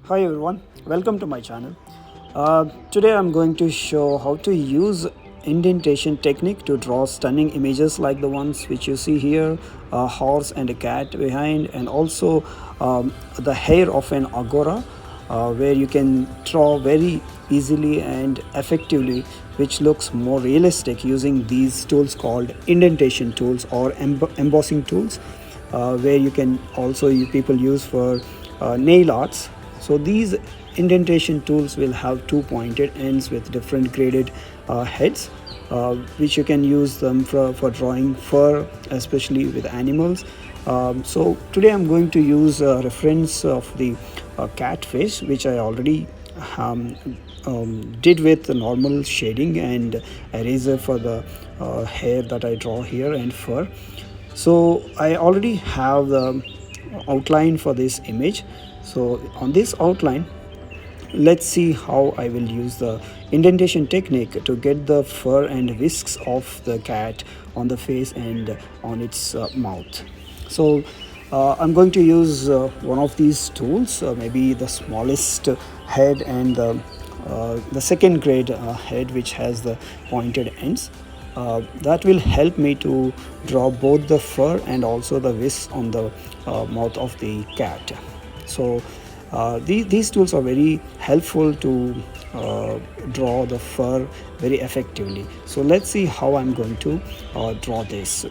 Hi everyone, welcome to my channel. Today I'm going to show how to use indentation technique to draw stunning images like the ones which you see here, a horse and a cat behind, and also the hair of an agora, where you can draw very easily and effectively, which looks more realistic using these tools called indentation tools or embossing tools, where you can also people use for nail arts. So these indentation tools will have two pointed ends with different graded heads, which you can use them for drawing fur, especially with animals. So today I'm going to use a reference of the cat face, which I already um, did with the normal shading and eraser for the hair that I draw here and fur. So I already have the outline for this image. So on this outline, let's see how I will use the indentation technique to get the fur and whisks of the cat on the face and on its mouth. So I'm going to use one of these tools, maybe the smallest head and the second grade head, which has the pointed ends. That will help me to draw both the fur and also the whisks on the mouth of the cat. So these tools are very helpful to draw the fur very effectively. So let's see how I'm going to draw this.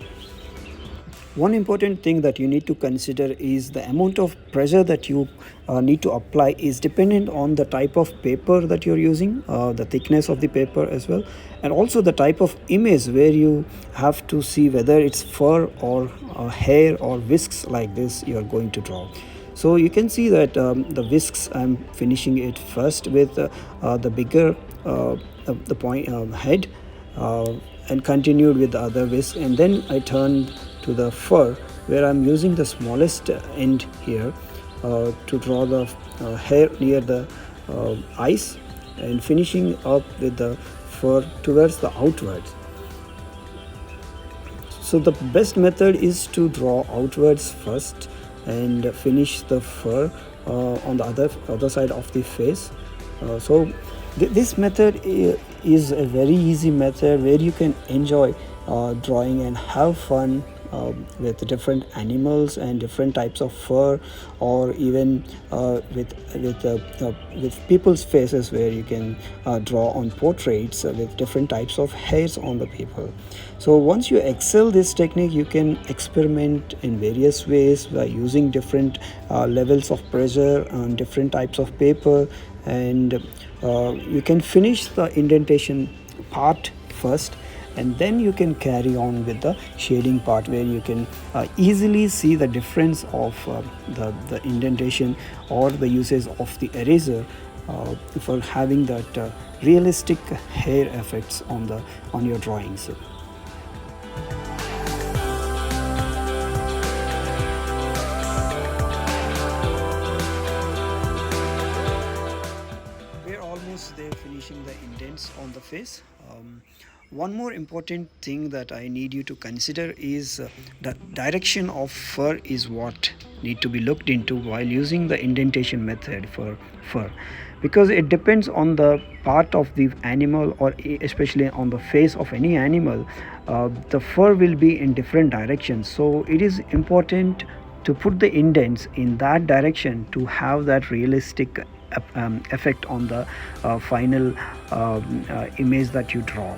One important thing that you need to consider is the amount of pressure that you need to apply is dependent on the type of paper that you're using, the thickness of the paper as well, and also the type of image where you have to see whether it's fur or hair or whisks like this you're going to draw. So you can see that the whisks, I'm finishing it first with the bigger the point head, and continued with the other whisk, and then I turned to the fur, where I'm using the smallest end here to draw the hair near the eyes, and finishing up with the fur towards the outwards. So the best method is to draw outwards first and finish the fur on the other side of the face. So this method is a very easy method where you can enjoy drawing and have fun with different animals and different types of fur, or even with people's faces, where you can draw on portraits with different types of hairs on the people. So once you excel this technique, you can experiment in various ways by using different levels of pressure on different types of paper, and you can finish the indentation part first, and then you can carry on with the shading part, where you can easily see the difference of the indentation or the uses of the eraser for having that realistic hair effects on your drawings. We're almost there, finishing the indents on the face. One more important thing that I need you to consider is the direction of fur is what need to be looked into while using the indentation method for fur, because it depends on the part of the animal, or especially on the face of any animal. The fur will be in different directions, so it is important to put the indents in that direction to have that realistic effect on the final image that you draw.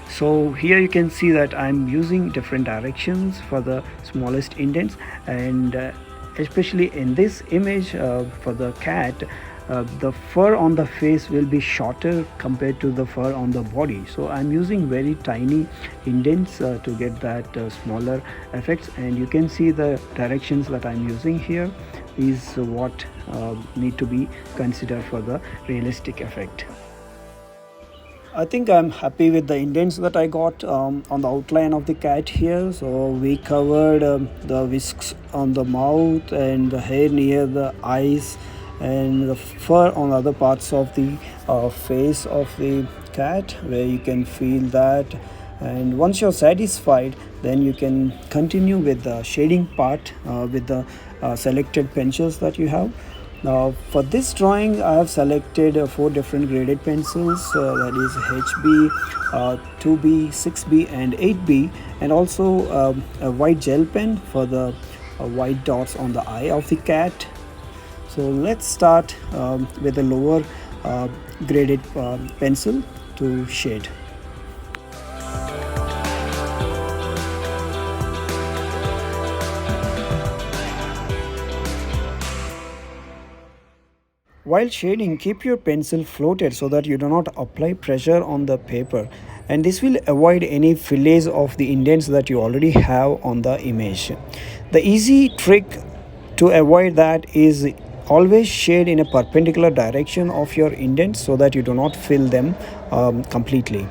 So here you can see that I'm using different directions for the smallest indents, and especially in this image for the cat, the fur on the face will be shorter compared to the fur on the body. So I'm using very tiny indents to get that smaller effects, and you can see the directions that I'm using here is what need to be considered for the realistic effect. I think I'm happy with the indents that I got on the outline of the cat here. So we covered the whisks on the mouth and the hair near the eyes and the fur on other parts of the face of the cat, where you can feel that. And once you're satisfied, then you can continue with the shading part with the selected pencils that you have. Now for this drawing I have selected four different graded pencils, that is HB, 2B, 6B and 8B, and also a white gel pen for the white dots on the eye of the cat. So let's start with a lower graded pencil to shade. While shading, keep your pencil floated so that you do not apply pressure on the paper, and this will avoid any fillets of the indents that you already have on the image. The easy trick to avoid that is always shade in a perpendicular direction of your indents so that you do not fill them completely.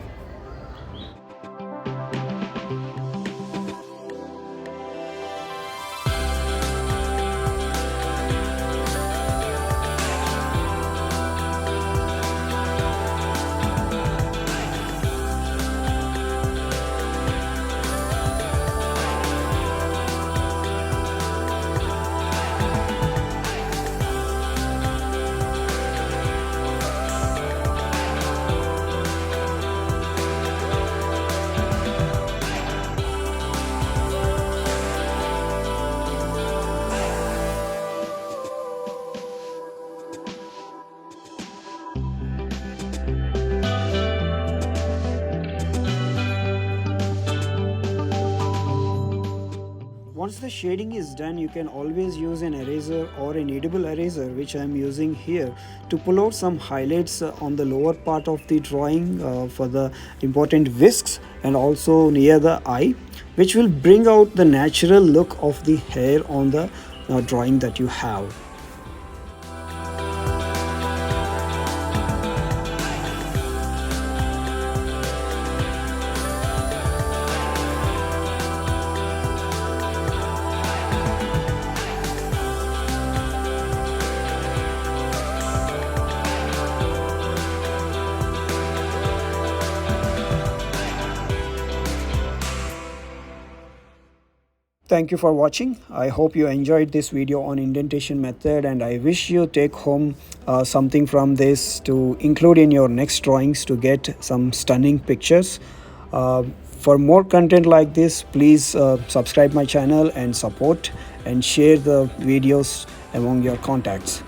Once the shading is done, you can always use an eraser or a kneadable eraser, which I am using here, to pull out some highlights on the lower part of the drawing for the important whisks and also near the eye, which will bring out the natural look of the hair on the drawing that you have. Thank you for watching. I hope you enjoyed this video on indentation method, and I wish you take home something from this to include in your next drawings to get some stunning pictures. For more content like this, please subscribe my channel and support and share the videos among your contacts.